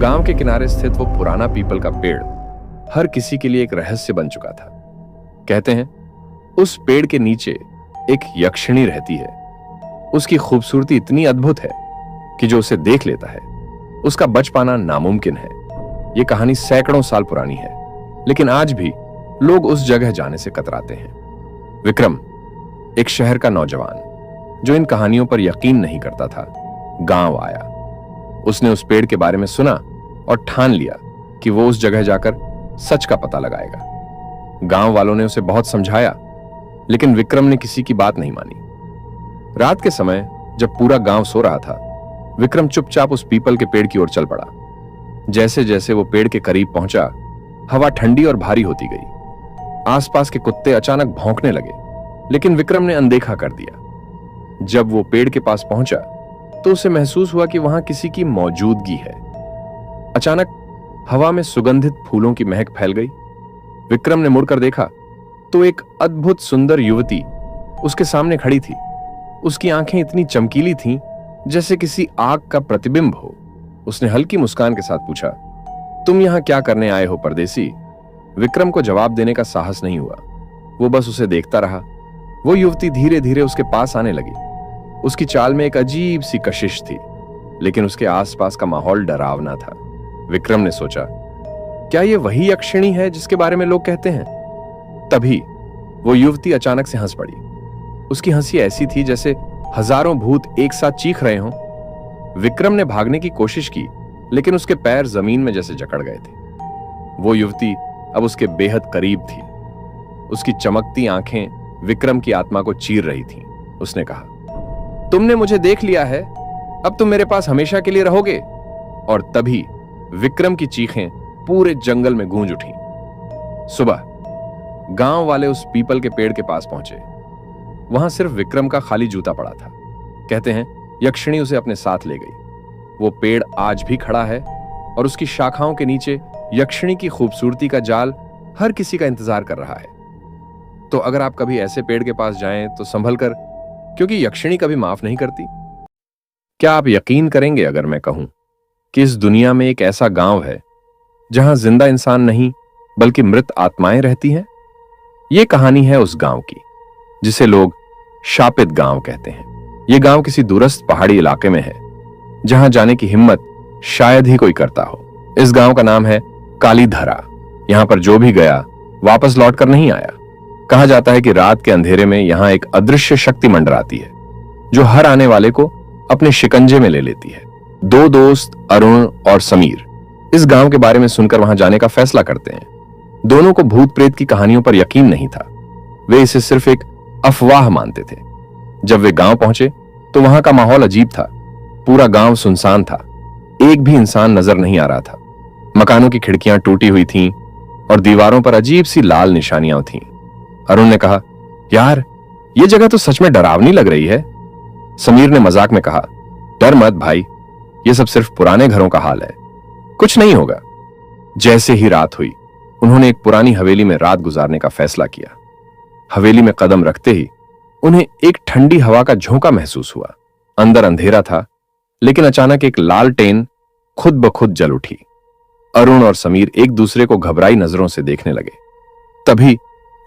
गांव के किनारे स्थित वो पुराना पीपल का पेड़ हर किसी के लिए एक रहस्य बन चुका था। कहते हैं उस पेड़ के नीचे एक यक्षिणी रहती है। उसकी खूबसूरती इतनी अद्भुत है कि जो उसे देख लेता है उसका बच पाना नामुमकिन है। यह कहानी सैकड़ों साल पुरानी है, लेकिन आज भी लोग उस जगह जाने से कतराते हैं। विक्रम, एक शहर का नौजवान जो इन कहानियों पर यकीन नहीं करता था, गांव आया। उसने उस पेड़ के बारे में सुना और ठान लिया कि वो उस जगह जाकर सच का पता लगाएगा। गांव वालों ने उसे बहुत समझाया, लेकिन विक्रम ने किसी की बात नहीं मानी। रात के समय जब पूरा गांव सो रहा था, विक्रम चुपचाप उस पीपल के पेड़ की ओर चल पड़ा। जैसे जैसे वो पेड़ के करीब पहुंचा, हवा ठंडी और भारी होती गई। आसपास के कुत्ते अचानक भौंकने लगे, लेकिन विक्रम ने अनदेखा कर दिया। जब वो पेड़ के पास पहुंचा तो उसे महसूस हुआ कि वहां किसी की मौजूदगी है। अचानक हवा में सुगंधित फूलों की महक फैल गई। विक्रम ने मुड़कर देखा तो एक अद्भुत सुंदर युवती उसके सामने खड़ी थी। उसकी आंखें इतनी चमकीली थीं जैसे किसी आग का प्रतिबिंब हो। उसने हल्की मुस्कान के साथ पूछा, तुम यहां क्या करने आए हो परदेसी? विक्रम को जवाब देने का साहस नहीं हुआ। वो बस उसे देखता रहा। वो युवती धीरे धीरे उसके पास आने लगी। उसकी चाल में एक अजीब सी कशिश थी, लेकिन उसके आसपास का माहौल डरावना था। विक्रम ने सोचा, क्या ये वही यक्षिणी है जिसके बारे में लोग कहते हैं? तभी वो युवती अचानक से हंस पड़ी। उसकी हंसी ऐसी थी जैसे हजारों भूत एक साथ चीख रहे हों। विक्रम ने भागने की कोशिश की, लेकिन उसके पैर जमीन में जैसे जकड़ गए थे। वो युवती अब उसके बेहद करीब थी। उसकी चमकती आंखें विक्रम की आत्मा को चीर रही थीं। उसने कहा, तुमने मुझे देख लिया है, अब तुम मेरे पास हमेशा के लिए रहोगे। और तभी विक्रम की चीखें पूरे जंगल में गूंज उठी। सुबह गांव वाले उस पीपल के पेड़ के पास पहुंचे। वहां सिर्फ विक्रम का खाली जूता पड़ा था। कहते हैं यक्षिणी उसे अपने साथ ले गई। वो पेड़ आज भी खड़ा है और उसकी शाखाओं के नीचे यक्षिणी की खूबसूरती का जाल हर किसी का इंतजार कर रहा है। तो अगर आप कभी ऐसे पेड़ के पास जाएं तो संभल कर, क्योंकि यक्षिणी कभी माफ नहीं करती। क्या आप यकीन करेंगे अगर मैं कहूं कि इस दुनिया में एक ऐसा गांव है जहां जिंदा इंसान नहीं बल्कि मृत आत्माएं रहती हैं? यह कहानी है उस गांव की जिसे लोग शापित गांव कहते हैं। यह गांव किसी दूरस्थ पहाड़ी इलाके में है जहां जाने की हिम्मत शायद ही कोई करता हो। इस गांव का नाम है कालीधरा। यहां पर जो भी गया वापस लौटकर नहीं आया। कहा जाता है कि रात के अंधेरे में यहां एक अदृश्य शक्ति मंडराती है जो हर आने वाले को अपने शिकंजे में ले लेती है। दो दोस्त अरुण और समीर इस गांव के बारे में सुनकर वहां जाने का फैसला करते हैं। दोनों को भूत प्रेत की कहानियों पर यकीन नहीं था। वे इसे सिर्फ एक अफवाह मानते थे। जब वे गांव पहुंचे तो वहां का माहौल अजीब था। पूरा गांव सुनसान था। एक भी इंसान नजर नहीं आ रहा था। मकानों की खिड़कियां टूटी हुई थीं और दीवारों पर अजीब सी लाल निशानियां थीं। अरुण ने कहा, यार ये जगह तो सच में डरावनी लग रही है। समीर ने मजाक में कहा, डर मत भाई, ये सब सिर्फ पुराने घरों का हाल है, कुछ नहीं होगा। जैसे ही रात हुई उन्होंने एक पुरानी हवेली में रात गुजारने का फैसला किया। हवेली में कदम रखते ही उन्हें एक ठंडी हवा का झोंका महसूस हुआ। अंदर अंधेरा था, लेकिन अचानक एक लालटेन खुद ब खुद जल उठी। अरुण और समीर एक दूसरे को घबराई नजरों से देखने लगे। तभी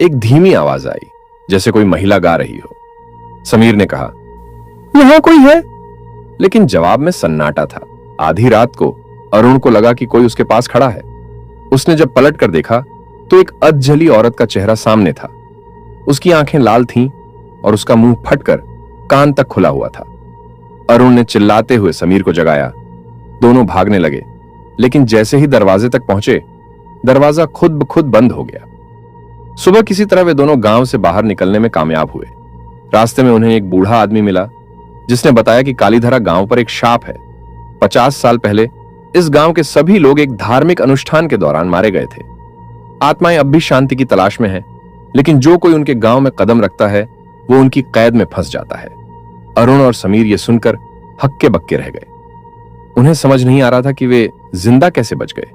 एक धीमी आवाज आई, जैसे कोई महिला गा रही हो। समीर ने कहा, यहां कोई है? लेकिन जवाब में सन्नाटा था। आधी रात को अरुण को लगा कि कोई उसके पास खड़ा है। उसने जब पलट कर देखा तो एक अधजली औरत का चेहरा सामने था। उसकी आंखें लाल थीं और उसका मुंह फटकर कान तक खुला हुआ था। अरुण ने चिल्लाते हुए समीर को जगाया। दोनों भागने लगे, लेकिन जैसे ही दरवाजे तक पहुंचे, दरवाजा खुद ब खुद बंद हो गया। सुबह किसी तरह वे दोनों गांव से बाहर निकलने में कामयाब हुए। रास्ते में उन्हें एक बूढ़ा आदमी मिला जिसने बताया कि कालीधरा गांव पर एक शाप है। 50 साल पहले इस गांव के सभी लोग एक धार्मिक अनुष्ठान के दौरान मारे गए थे। आत्माएं अब भी शांति की तलाश में हैं, लेकिन जो कोई उनके गांव में कदम रखता है वो उनकी कैद में फंस जाता है। अरुण और समीर ये सुनकर हक्के बक्के रह गए। उन्हें समझ नहीं आ रहा था कि वे जिंदा कैसे बच गए,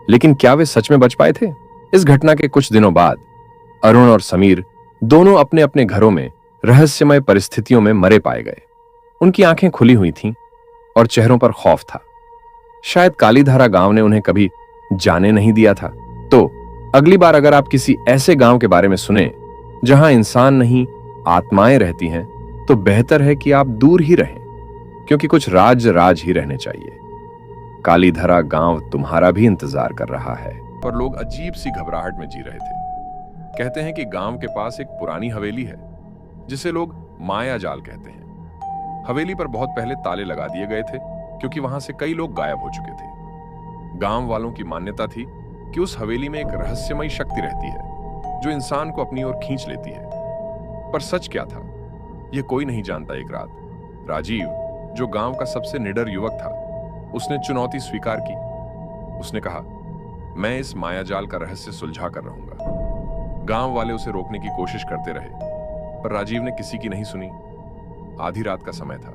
लेकिन क्या वे सच में बच पाए थे? इस घटना के कुछ दिनों बाद अरुण और समीर दोनों अपने अपने घरों में रहस्यमय परिस्थितियों में मरे पाए गए। उनकी आंखें खुली हुई थीं और चेहरों पर खौफ था। शायद कालीधारा गांव ने उन्हें कभी जाने नहीं दिया था। तो अगली बार अगर आप किसी ऐसे गांव के बारे में सुने जहां इंसान नहीं आत्माएं रहती हैं, तो बेहतर है कि आप दूर ही रहें, क्योंकि कुछ राज ही रहने चाहिए। कालीधरा गांव तुम्हारा भी इंतजार कर रहा है। पर लोग अजीब सी घबराहट में जी रहे थे। कहते हैं कि गांव के पास एक पुरानी हवेली है जिसे लोग माया जाल कहते हैं। हवेली पर बहुत पहले ताले लगा दिए गए थे, क्योंकि वहां से कई लोग गायब हो चुके थे। गांव वालों की मान्यता थी कि उस हवेली में एक रहस्यमयी शक्ति रहती है जो इंसान को अपनी ओर खींच लेती है। पर सच क्या था, यह कोई नहीं जानता। एक रात राजीव, जो गांव का सबसे निडर युवक था, उसने चुनौती स्वीकार की। उसने कहा, मैं इस मायाजाल का रहस्य सुलझा कर रहूंगा। गांव वाले उसे रोकने की कोशिश करते रहे, पर राजीव ने किसी की नहीं सुनी। आधी रात का समय था।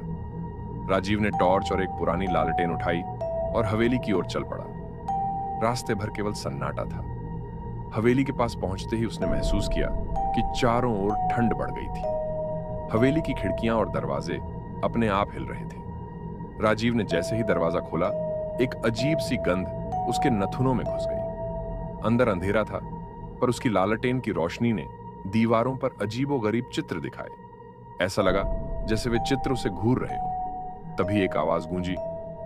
राजीव ने टॉर्च और एक पुरानी लालटेन उठाई और हवेली की ओर चल पड़ा। रास्ते भर केवल सन्नाटा था। हवेली के पास पहुंचते ही उसने महसूस किया कि चारों ओर ठंड बढ़ गई थी। हवेली की खिड़कियां और दरवाजे अपने आप हिल रहे थे। राजीव ने जैसे ही दरवाजा खोला, एक अजीब सी गंध उसके नथुनों में घुस गई। अंदर अंधेरा था, पर उसकी लालटेन की रोशनी ने दीवारों पर अजीबोगरीब चित्र दिखाए। ऐसा लगा जैसे वे चित्र उसे घूर रहे हों। तभी एक आवाज गूंजी,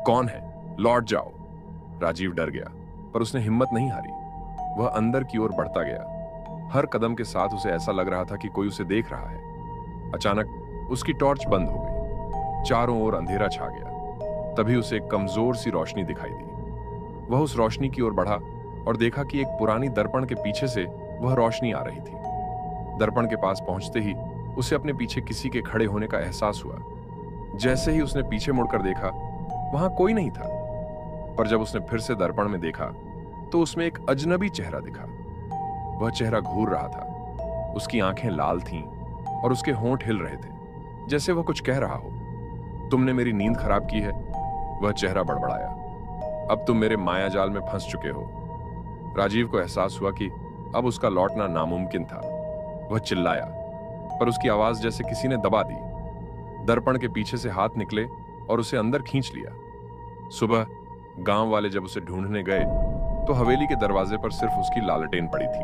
कौन है? लौट जाओ। राजीव डर गया, पर उसने हिम्मत नहीं हारी। वह अंदर की ओर बढ़ता गया। हर कदम के साथ उसे ऐसा लग रहा था कि कोई उसे देख रहा है। अचानक उसकी टॉर्च बंद हो गई। चारों ओर अंधेरा छा गया। तभी उसे एक कमजोर सी रोशनी दिखाई दी। वह उस रोशनी की ओर बढ़ा और देखा कि एक पुरानी दर्पण के पीछे से वह रोशनी आ रही थी। दर्पण के पास पहुंचते ही उसे अपने पीछे किसी के खड़े होने का एहसास हुआ। जैसे ही उसने पीछे मुड़कर देखा, वहां कोई नहीं था। पर जब उसने फिर से दर्पण में देखा, तो उसमें एक अजनबी चेहरा दिखा। वह चेहरा घूर रहा था। उसकी आंखें लाल थीं और उसके होंठ हिल रहे थे, जैसे वह कुछ कह रहा हो। तुमने मेरी नींद खराब की है, वह चेहरा बड़बड़ाया। अब तुम मेरे मायाजाल में फंस चुके हो। राजीव को एहसास हुआ कि अब उसका लौटना नामुमकिन था। वह चिल्लाया, पर उसकी आवाज जैसे किसी ने दबा दी। दर्पण के पीछे से हाथ निकले और उसे अंदर खींच लिया। सुबह गांव वाले जब उसे ढूंढने गए, तो हवेली के दरवाजे पर सिर्फ उसकी लालटेन पड़ी थी।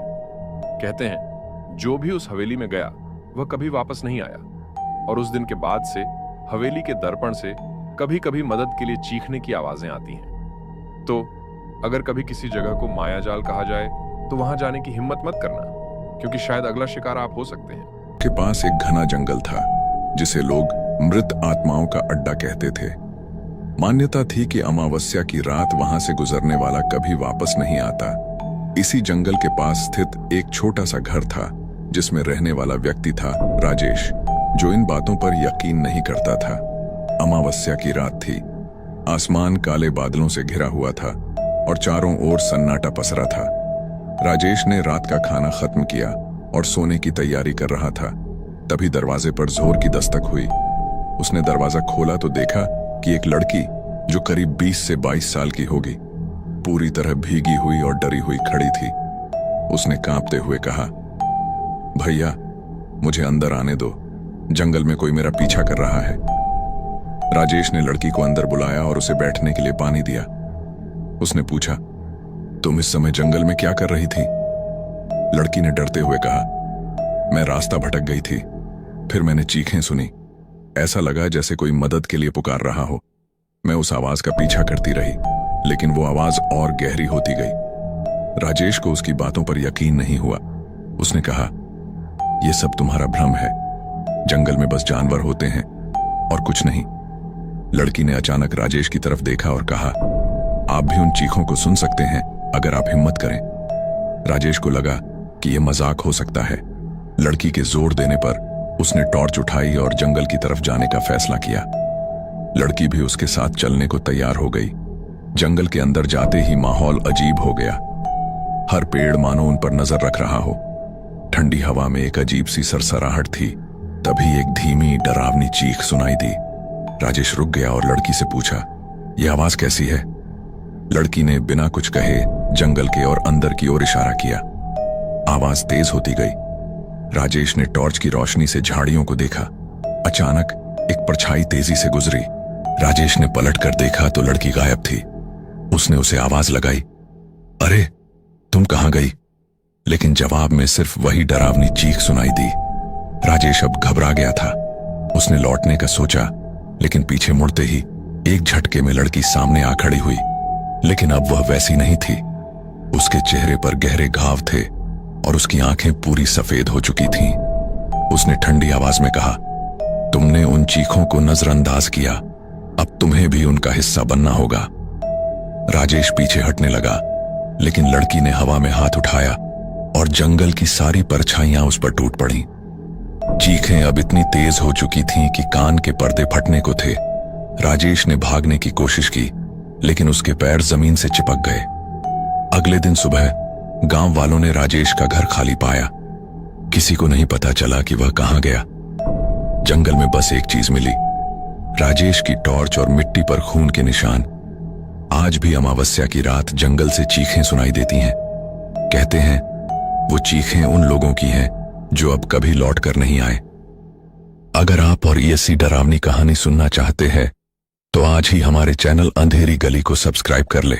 कहते हैं, जो भी उस हवेली में गया वह कभी वापस नहीं आया। और उस दिन के बाद से हवेली के दर्पण से कभी कभी मदद के लिए चीखने की आवाजें आती हैं। तो अगर कभी किसी जगह को मायाजाल कहा जाए, तो वहां जाने की हिम्मत मत करना, क्योंकि शायद अगला शिकार आप हो सकते हैं। के पास एक घना जंगल था जिसे लोग मृत आत्माओं का अड्डा कहते थे। मान्यता थी कि अमावस्या की रात वहां से गुजरने वाला कभी वापस नहीं आता। इसी जंगल के पास स्थित एक छोटा सा घर था जिसमें रहने वाला व्यक्ति था राजेश, जो इन बातों पर यकीन नहीं करता था। अमावस्या की रात थी। आसमान काले बादलों से घिरा हुआ था और चारों ओर सन्नाटा पसरा था। राजेश ने रात का खाना खत्म किया और सोने की तैयारी कर रहा था। तभी दरवाजे पर जोर की दस्तक हुई। उसने दरवाजा खोला तो देखा कि एक लड़की, जो करीब 20 से 22 साल की होगी, पूरी तरह भीगी हुई और डरी हुई खड़ी थी। उसने कांपते हुए कहा, भैया, मुझे अंदर आने दो, जंगल में कोई मेरा पीछा कर रहा है। राजेश ने लड़की को अंदर बुलाया और उसे बैठने के लिए पानी दिया। उसने पूछा, तुम इस समय जंगल में क्या कर रही थी? लड़की ने डरते हुए कहा, मैं रास्ता भटक गई थी, फिर मैंने चीखें सुनी। ऐसा लगा जैसे कोई मदद के लिए पुकार रहा हो। मैं उस आवाज का पीछा करती रही, लेकिन वो आवाज और गहरी होती गई। राजेश को उसकी बातों पर यकीन नहीं हुआ। उसने कहा, यह सब तुम्हारा भ्रम है, जंगल में बस जानवर होते हैं और कुछ नहीं। लड़की ने अचानक राजेश की तरफ देखा और कहा, आप भी उन चीखों को सुन सकते हैं अगर आप हिम्मत करें। राजेश को लगा कि यह मजाक हो सकता है। लड़की के जोर देने पर उसने टॉर्च उठाई और जंगल की तरफ जाने का फैसला किया। लड़की भी उसके साथ चलने को तैयार हो गई। जंगल के अंदर जाते ही माहौल अजीब हो गया। हर पेड़ मानो उन पर नजर रख रहा हो। ठंडी हवा में एक अजीब सी सरसराहट थी। तभी एक धीमी डरावनी चीख सुनाई दी। राजेश रुक गया और लड़की से पूछा, यह आवाज कैसी है? लड़की ने बिना कुछ कहे जंगल के और अंदर की ओर इशारा किया। आवाज तेज होती गई। राजेश ने टॉर्च की रोशनी से झाड़ियों को देखा। अचानक एक परछाई तेजी से गुजरी। राजेश ने पलट कर देखा तो लड़की गायब थी। उसने उसे आवाज लगाई, अरे तुम कहां गई? लेकिन जवाब में सिर्फ वही डरावनी चीख सुनाई दी। राजेश अब घबरा गया था। उसने लौटने का सोचा, लेकिन पीछे मुड़ते ही एक झटके में लड़की सामने आ खड़ी हुई। लेकिन अब वह वैसी नहीं थी। उसके चेहरे पर गहरे घाव थे और उसकी आंखें पूरी सफेद हो चुकी थीं। उसने ठंडी आवाज में कहा, तुमने उन चीखों को नजरअंदाज किया, अब तुम्हें भी उनका हिस्सा बनना होगा। राजेश पीछे हटने लगा, लेकिन लड़की ने हवा में हाथ उठाया और जंगल की सारी परछाइयां उस पर टूट पड़ीं। चीखें अब इतनी तेज हो चुकी थीं कि कान के पर्दे फटने को थे। राजेश ने भागने की कोशिश की, लेकिन उसके पैर जमीन से चिपक गए। अगले दिन सुबह गांव वालों ने राजेश का घर खाली पाया। किसी को नहीं पता चला कि वह कहां गया। जंगल में बस एक चीज मिली, राजेश की टॉर्च और मिट्टी पर खून के निशान। आज भी अमावस्या की रात जंगल से चीखें सुनाई देती हैं। कहते हैं वो चीखें उन लोगों की हैं जो अब कभी लौट कर नहीं आए। अगर आप और ऐसी डरावनी कहानी सुनना चाहते हैं तो आज ही हमारे चैनल अंधेरी गली को सब्सक्राइब कर ले।